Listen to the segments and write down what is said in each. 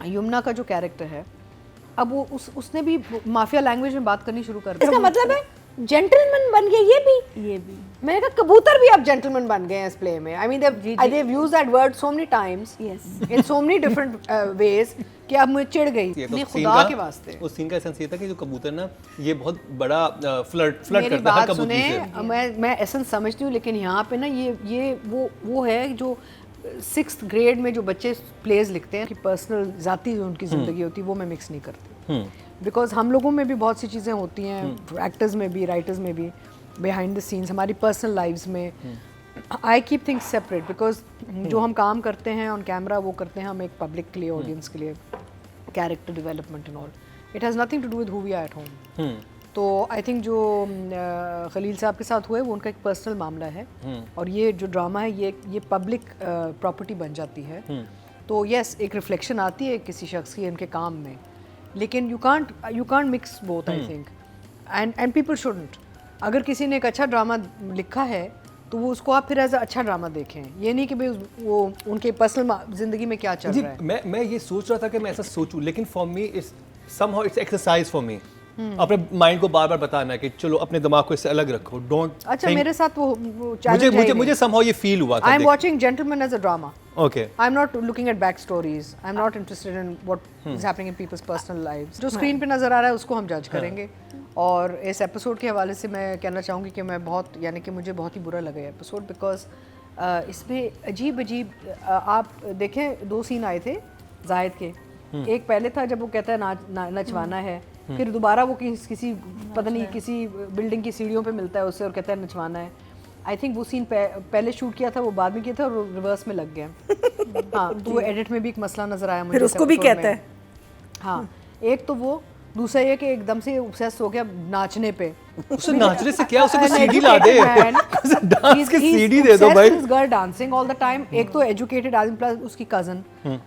यमुना का जो कैरेक्टर है, अब वो उसने भी माफिया लैंग्वेज में बात करनी शुरू कर दी। इसका मतलब है जेंटलमैन बन गए ये भी मैंने कहा कबूतर भी अब जेंटलमैन बन गए हैं इस प्ले में। I mean they've used that word so many times in so many different ways कि अब मुझे चिढ़ गई। नहीं खुदा के वास्ते उस सीन का एसेंस ये था कि जो कबूतर ना ये बहुत बड़ा फ्लर्ट करता है बात कबूतरी से। मैं एसेंस समझती हूँ, लेकिन यहाँ पे ना ये वो है जो 6th ग्रेड में जो बच्चे प्लेज लिखते हैं कि पर्सनल जाती जो उनकी ज़िंदगी होती है वो मैं मिक्स नहीं करती, बिकॉज हम लोगों में भी बहुत सी चीज़ें होती हैं, एक्टर्स में भी, राइटर्स में भी, बिहाइंड द सीन्स हमारी पर्सनल लाइव्स में। I keep things separate because जो हम काम करते हैं ऑन कैमरा वो करते हैं हम एक पब्लिक के लिए, ऑडियंस के लिए, character development and all. It has nothing to do with who we are at home. तो आई थिंक जो खलील साहब के साथ हुए वो उनका एक पर्सनल मामला है, और ये जो ड्रामा है ये पब्लिक प्रॉपर्टी बन जाती है। तो यस एक रिफ्लेक्शन आती है किसी शख्स की उनके काम में, लेकिन you can't mix both I think, and people shouldn't. अगर किसी ने एक अच्छा ड्रामा लिखा है तो वो उसको आप फिर एज अच्छा ड्रामा देखें, ये नहीं कि भाई वो उनके पर्सनल ज़िंदगी में क्या चल रहा है। मैं ये सोच रहा था कि मैं ऐसा सोचूं, लेकिन for me it's somehow it's exercise for me. अपने माइंड को बार बार बताना है कि चलो अपने दिमाग को इससे अलग रखो, डोंट। अच्छा मेरे साथ वो चैलेंज मुझे समहाउ ये फील हुआ था। I am watching Gentleman as a drama. Okay. I'm not looking at back stories. I'm not interested in what is happening in people's personal lives. जो स्क्रीन पे नज़र आ रहा है उसको हम जज करेंगे। और इस एपिसोड के हवाले से मैं कहना चाहूँगी कि मैं बहुत यानी कि मुझे बहुत ही बुरा लगा ये एपिसोड, बिकॉज इसमें अजीब आप देखें 2 सीन आए थे जाहिद के। एक पहले था जब वो कहता है नचवाना है, फिर दोबारा वो किसी पता नहीं किसी बिल्डिंग की सीढ़ियों पे मिलता है उससे और कहता है नचवाना है। आई थिंक वो सीन पहले शूट किया था, वो बाद में किया था और रिवर्स में लग गया। हाँ तो वो एडिट में भी एक मसला नजर आया मुझे, फिर उसको भी कहता है। हाँ एक तो वो, दूसरा ये कि एकदम से ऑब्सेस हो गया नाचने पे। उसे नाचने से क्या, उसे सीडी ला दे, उसे डांस की सीडी दे दो भाई। Girl dancing all the time. एक तो एजुकेटेड आदमी प्लस उसकी कजन।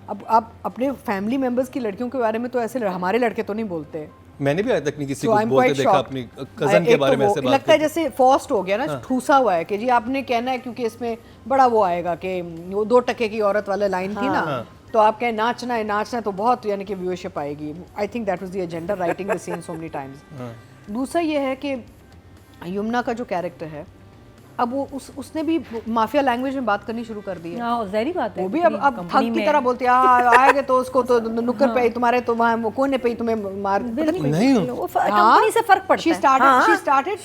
अब आप अपने फैमिली मेंबर्स की लड़कियों के बारे में तो ऐसे हमारे लड़के तो नहीं बोलते। मैंने भी आज तक नहीं किसी को बोलते देखा अपनी कजन के बारे में ऐसे बात लगता है जैसे फॉस्ट हो गया ना, ठूसा हुआ है कि जी आपने कहना है, क्योंकि इसमें बड़ा वो आएगा कि वो 2 टके की औरत वाला लाइन थी ना, तो आप कहें नाचना है तो बहुत यानी कि व्यूअरशिप आएगी। I think that was the agenda, writing the scene so many times. दूसरा ये है कि यमुना का जो कैरेक्टर है, अब वो उसने भी माफिया लैंग्वेज में बात करनी शुरू कर दी है। ज़ाहिर बात है, वो भी अब ठग की तरह बोलती है आएंगे तो उसको तो नुक्कड़ पे तुम्हारे तो वहाँ वो कोने पे तुम्हें मार नहीं, वो कंपनी से फर्क पड़ता है। she started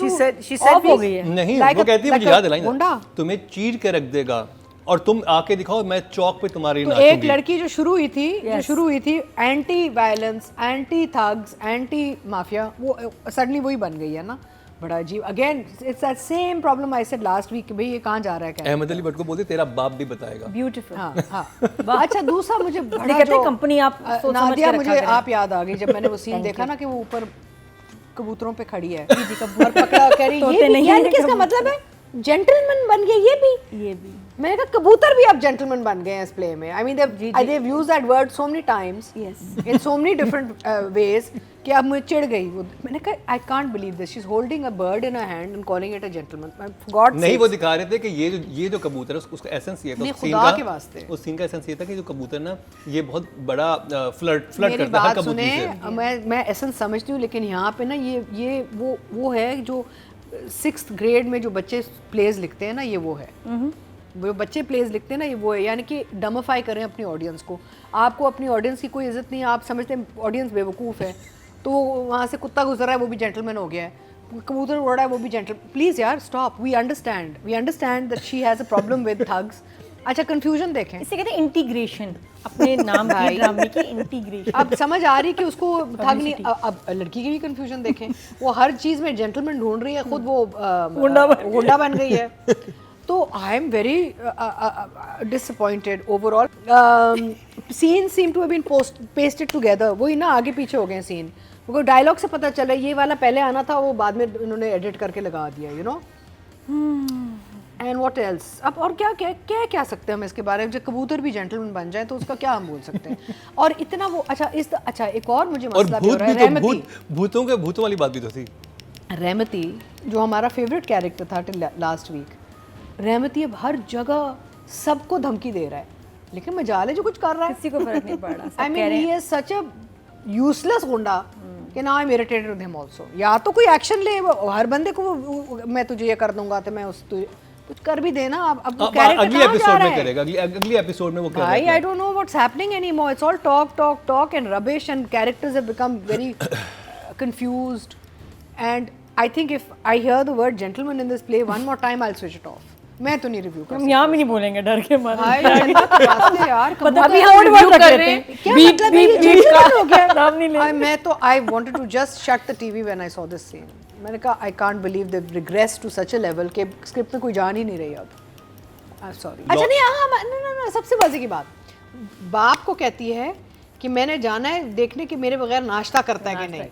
she said हो गई है। नहीं वो कहती है मुझे याद दिलाएं, तुम्हें चीर के रख देगा और तुम आके दिखाओ मैं चौक पे तुम्हारी नाचूंगी। एक लड़की जो शुरू हुई थी anti violence, anti thugs, anti mafia, वो सडनली वही बन गई है ना। बड़ा अजीब, again it's that same problem I said last week, भाई ये कहाँ जा रहा है क्या। अहमद अली भट्ट को बोलते तेरा बाप भी बताएगा। ब्यूटीफुल। हाँ अच्छा दूसरा मुझे बड़ा कहते हैं कंपनी आप नादिया, मुझे आप याद आ गई जब मैंने वो सीन देखा ना कि वो ऊपर कबूतरों पे खड़ी है और पकड़ा कह रही ये नहीं है, किसका मतलब है जेंटलमैन बन गए ये भी। मैंने कहा कबूतर भी अब जेंटलमैन बन गए हैं इस प्ले में। I mean they've used that word so many times in so many different ways कि अब मुझे चिढ़ गई। वो मैंने कहा I can't believe this, she is holding a bird in her hand and calling it a gentleman. God नहीं वो दिखा रहे थे कि ये जो कबूतर है उसका एसेंस ये था, उस सीन का एसेंस ये था कि जो कबूतर ना ये बहुत बड़ा फ्लर्ट करता है कबूतरी से। मैं एसेंस समझती हूँ, लेकिन यहाँ पे ना ये वो है जो 6th ग्रेड में जो बच्चे प्लेज लिखते हैं ना, ये वो है वो बच्चे प्लेज लिखते हैं ना, ये वो है, यानी कि डमफाई करें अपनी ऑडियंस को। आपको अपनी ऑडियंस की कोई इज्जत नहीं है, आप समझते हैं ऑडियंस बेवकूफ़ है, तो वहाँ से कुत्ता गुजर रहा है वो भी जेंटलमैन हो गया है, कबूतर उड़ रहा है वो भी जेंटल। प्लीज़ यार stop, we understand that she has a problem with thugs. अच्छा कंफ्यूजन देखें, इसे कहते हैं इंटीग्रेशन, अपने नाम की ड्रामे की इंटीग्रेशन। अब समझ आ रही कि उसको ठग नहीं। अब लड़की की भी कंफ्यूजन देखें, वो हर चीज़ में जेंटलमैन ढूंढ रही है, खुद वो गुंडा बन गई है। तो I am very disappointed overall. Scene seem to have been pasted together, वही ना आगे पीछे हो गए सीन, क्योंकि डायलॉग से पता चला ये वाला पहले आना था, वो बाद में उन्होंने एडिट करके लगा दिया, you know. And what else, अब और क्या सकते हैं हम इसके बारे में। जब कबूतर भी जेंटलमैन बन जाए तो उसका क्या हम बोल सकते हैं। और इतना वो अच्छा एक और मुझे मसला भी हो रहा है, रहमती भूतों वाली बात भी तो थी। रहमती जो हमारा फेवरेट कैरेक्टर था टिल लास्ट वीक, रहमती अब हर जगह सबको धमकी दे रहा है, लेकिन मजाल है जो कुछ कर रहा है, किसी को फर्क नहीं पड़ रहा। I mean he is such a useless गुंडा कि ना I am irritated with him also. या तो कोई एक्शन ले, हर बंदे को मैं तुझे ये कर दूंगा तो मैं उस कुछ कर भी देना। अब वो कैरेक्टर अगली एपिसोड में करेगा, अगली एपिसोड में वो क्या भाई I don't know what's happening anymore, it's all talk and rubbish and characters have become very confused and I think if I hear the word gentleman in this play one more time I will switch it of. मैं तो नहीं review कर हम यहाँ भी नहीं बोलेंगे डर के मारे। यार अभी हम रिव्यू कर रहे हैं, क्या मतलब है ये जेंटलमैन हो गया? नाम नहीं ले। मैं तो I wanted to just shut the TV when I saw this scene. मैंने कहा I can't believe they regress to such a level कि स्क्रिप्ट में कोई जान ही नहीं रही अब। I sorry. अच्छा नहीं, हाँ no, सबसे मजे की बात, बाप को कहती है कि मैंने जाना है देखने कि मेरे बगैर नाश्ता करता है कि नहीं।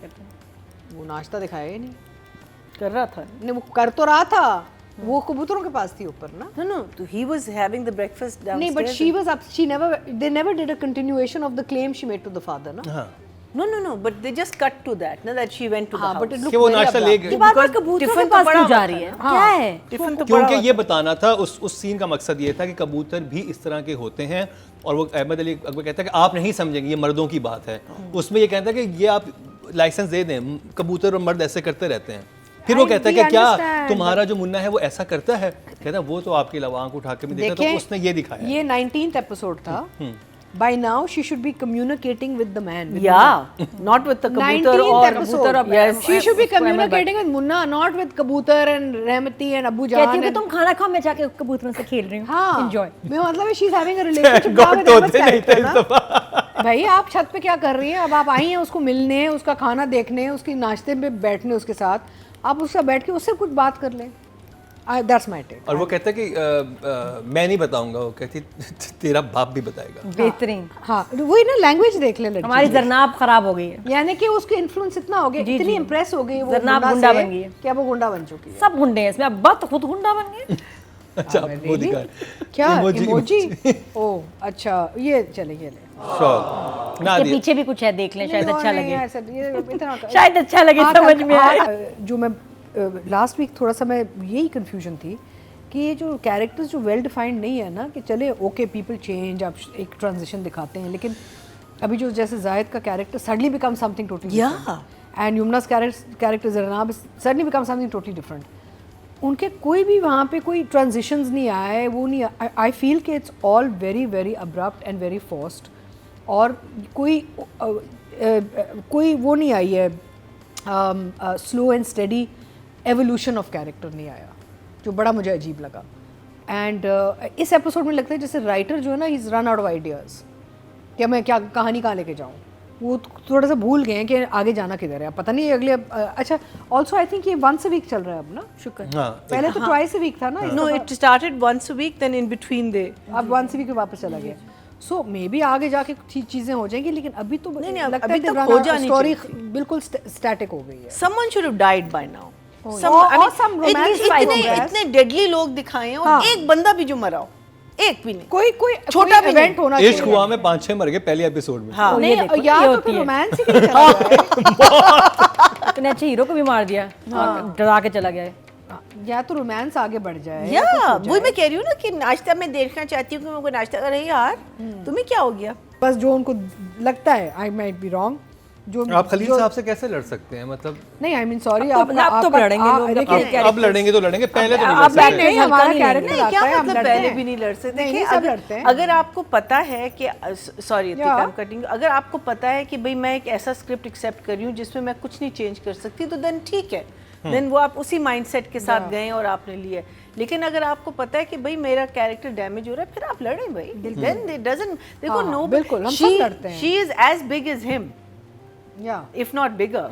वो नाश्ता दिखाया ही नहीं, कर रहा था। नहीं वो कर तो रहा था, वो कबूतरों के पास थी ऊपर ना। No, so he was having the breakfast downstairs. नहीं, but they never did a continuation of the claim she made to the father ना। हाँ No, but they just cut to that, ना that she went to the हाँ, but house. it looked कि वो very नाश्ता abrupt. ले गए, ये बार बार Because कबूतरों टिफिन के तो पास बड़ा क्यों जा होता रही है? हाँ। क्या है? टिफिन तो बड़ा क्योंकि ये बताना था उस सीन का मकसद ये था कि कबूतर भी इस तरह के होते हैं। और वो अहमद अली अकबर कहता है कि आप नहीं समझेंगे, ये मर्दों की बात है। उसमें ये कहता है कि ये आप लाइसेंस दे दें, कबूतर और मर्द ऐसे करते रहते हैं। फिर वो कहता है कि क्या तुम्हारा जो मुन्ना है वो ऐसा करता है? कहता है वो तो आपकी लवांग उठा के भी देखा, तो उसने ये दिखाया। ये 19th एपिसोड था। By now she should be communicating with the man. with Yeah, not with the कबूतर 19th और episode. yes, She should be communicating with Munna, not with कबूतर and रहमती and अबू जान। कहती है कि तुम खाना खाओ, मैं जाके कबूतरों से खेल रही हूँ। हाँ, Enjoy. मैं मतलब है she's having a relationship now with Ahmed character ना। भाई आप छत पे क्या कर रही हैं? अब आप आई हैं उसको मिलने, उसका खाना देखने, उसके नाश्ते पे बैठने उसके साथ, आप उससे बैठ के उससे कुछ बात कर लें। That's my take. और वो कहता है कि मैं नहीं बताऊंगा, वो कहती तेरा बाप भी बताएगा। बेहतरीन। हाँ वही ना, लैंग्वेज देख ले लड़की। हमारी जरनाब खराब हो गई है। यानी कि उसके इन्फ्लुएंस इतना हो गया, इतनी इम्प्रेस हो गई वो जरनाब गुंडा बन गई है। कि अब वो गुंडा बन चुकी है। सब गुंडे हैं इसमें, अब बात खुद गुंडा बन गए। अच्छा वो दिखा क्या इमोजी? ओह अच्छा, ये चले ये ले शौक ना के दिया। पीछे भी कुछ है, देख लें, शायद अच्छा लगे। ये इतना शायद अच्छा लगे, समझ में आए। जो मैं लास्ट वीक थोड़ा सा मैं यही कंफ्यूजन थी कि ये जो कैरेक्टर्स जो वेल डिफाइंड नहीं है ना, कि चले ओके पीपल चेंज, आप एक ट्रांजिशन दिखाते हैं, लेकिन अभी जो जैसे जायद का character suddenly become something totally and Yumna's character Zarnab suddenly become something totally different. उनके कोई भी वहाँ पे कोई ट्रांजिशंस नहीं आए, वो नहीं। आई फील कि it's all very very abrupt and very forced, और कोई वो नहीं आई है, slow and steady evolution of character नहीं आया, जो बड़ा मुझे अजीब लगा। एंड इस एपिसोड में लगता है जैसे राइटर जो है ना, he is run out of ideas कि मैं क्या कहानी कहाँ लेके जाऊँ। वो थोड़ा सा भूल गए हैं कि आगे जाना किधर है, पता नहीं अगले। अच्छा ऑल्सो आई थिंक ये वंस अ वीक चल रहा है अब ना, शुक्र। हाँ, पहले तो ट्वाइस अ वीक था ना। No, it started once a week, then in between they. अब वंस अ वीक वापस चला गया। सो मे बी आगे जाके चीज़ें हो जाएंगी, लेकिन अभी तो नहीं, लगता अभी है तक हो जानी स्टोरी बिल्कुल स्टैटिक हो गई है। Someone should have died by now. or some romance इतने डेडली लोग दिखाए हैं, और एक बंदा भी जो मरा हो, एक भी नहीं। कोई छोटा भी इवेंट होना चाहिए। इश्क हुआ में 5-6 मर गए पहले एपिसोड में। हाँ, नहीं, या तो फिर रोमांस ही नहीं चला जाए, इतने अच्छे हीरो को भी मार दिया, डरा के चला गया है। या तो रोमांस आगे बढ़ जाए। या वही मैं कह रही हूँ ना कि नाश्ता मैं देखना चाहती हूँ कि मैं कोई नाश्ता कर रही यार, तुम्हें क्या हो गया? बस जो उनको लगता है, आई माइट बी रॉन्ग, जो आप खलील साहब से कैसे लड़ सकते हैं? मतलब नहीं, आई मीन सॉरी, अब तो लड़ेंगे लोग, अब लड़ेंगे तो लड़ेंगे, पहले तो नहीं अब लड़ सकते। नहीं, हमारा नहीं, कैरेक्टर नहीं, क्या मतलब पहले भी नहीं लड़ सकते? नहीं, देखिए, सब लड़ते हैं। अगर आपको पता है कि सॉरी I'm cutting, अगर आपको पता है कि भाई मैं एक ऐसा स्क्रिप्ट एक्सेप्ट कर रही हूँ जिसमें मैं कुछ नहीं चेंज कर सकती, तो देन ठीक है, देन वो आप उसी माइंडसेट के साथ गए और आपने लिया। लेकिन अगर आपको पता है कि भाई मेरा कैरेक्टर डैमेज हो रहा है, फिर आप लड़ें भाई। देन इट डजंट, देखो नो, बिल्कुल, हम सब लड़ते हैं। She is as big as him, या if not bigger. No,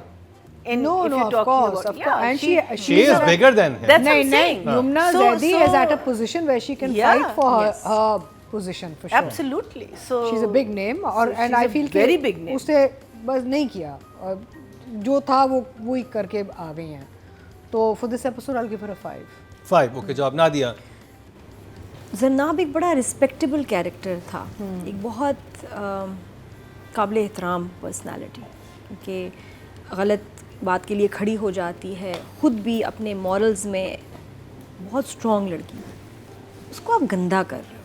if no, you're of talking course, about, of yeah, course, and She is bigger than him. That's what नहीं I'm नहीं, saying. Yumna So- Zaidi is so- at a position where she can Yeah, fight for yes. her position for sure. Absolutely. So She's a big name, और so and she's I a feel very कि big name. उससे बस नहीं किया, और जो था वो ही करके आ गई हैं। तो for this episode I'll give her a 5. 5 okay, जवाब ना दिया। जरनाब एक बड़ा रिस्पेक्टेबल कैरेक्टर था, एक बहुत काबिल एहतराम पर्सनालिटी, कि गलत बात के लिए खड़ी हो जाती है, ख़ुद भी अपने मॉरल्स में बहुत स्ट्रॉन्ग लड़की, उसको आप गंदा कर रहे हो।